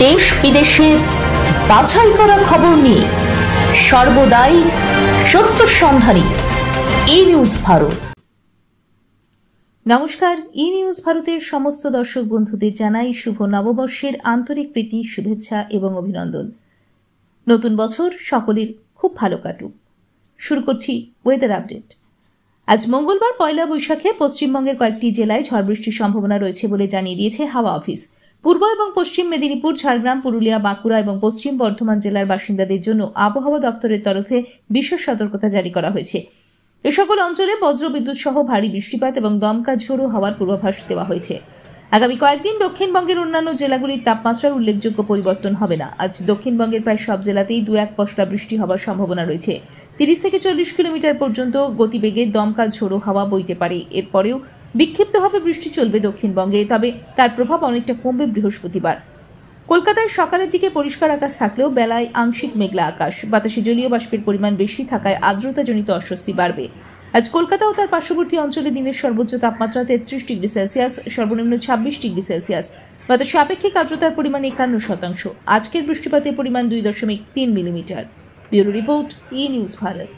দেশ বিদেশের বাছাই করা খবর নিয়ে সর্বদাই সত্য সন্ধানী ই নিউজ ভারত। নমস্কার, ই নিউজ ভারতের সমস্ত দর্শক বন্ধুদের জানাই শুভ নববর্ষের আন্তরিক প্রীতি, শুভেচ্ছা এবং অভিনন্দন। নতুন বছর সকলের খুব ভালো কাটুক। শুরু করছি ওয়েদার আপডেট। আজ মঙ্গলবার পয়লা বৈশাখে পশ্চিমবঙ্গের কয়েকটি জেলায় ঝড় বৃষ্টির সম্ভাবনা রয়েছে বলে জানিয়ে দিয়েছে হাওয়া অফিস। পূর্ব এবং পশ্চিম মেদিনীপুর, ঝাড়গ্রাম, পুরুলিয়া, বাঁকুড়া এবং পশ্চিম বর্ধমান জেলার বাসিন্দাদের জন্য আবহাওয়া দপ্তরের তরফে বিশেষ সতর্কতা জারি করা হয়েছে। এ সকল অঞ্চলে বজ্রবিদ্যুৎ সহ ভারী বৃষ্টিপাত এবং দমকা ঝোড়ো হওয়ার পূর্বাভাস দেওয়া হয়েছে। আগামী কয়েকদিন দক্ষিণবঙ্গের অন্যান্য জেলাগুলির তাপমাত্রার উল্লেখযোগ্য পরিবর্তন হবে না। আজ দক্ষিণবঙ্গের প্রায় সব জেলাতেই 2-1 পশলা বৃষ্টি হওয়ার সম্ভাবনা রয়েছে। 30 থেকে 40 কিলোমিটার পর্যন্ত গতিবেগে দমকা ঝোড়ো হাওয়া বইতে পারে। এরপরেও বিক্ষিপ্তভাবে বৃষ্টি চলবে দক্ষিণবঙ্গে, তবে তার প্রভাব অনেকটা কমবে বৃহস্পতিবার। কলকাতায় সকালের দিকে পরিষ্কার আকাশ থাকলেও বেলায় আংশিক মেঘলা আকাশ। বাতাসে জলীয় বাষ্পের পরিমাণ বেশি থাকায় আর্দ্রতাজনিত অস্বস্তি বাড়বে। আজ কলকাতা ও তার পার্শ্ববর্তী অঞ্চলে দিনের সর্বোচ্চ তাপমাত্রা 33 ডিগ্রি সেলসিয়াস, সর্বনিম্ন 26 ডিগ্রি সেলসিয়াস। বাতাসে আপেক্ষিক আর্দ্রতার পরিমাণ 51%। আজকের বৃষ্টিপাতের পরিমাণ 2.3 মিলিমিটার। ব্যুরো রিপোর্ট, ই নিউজ ভারত।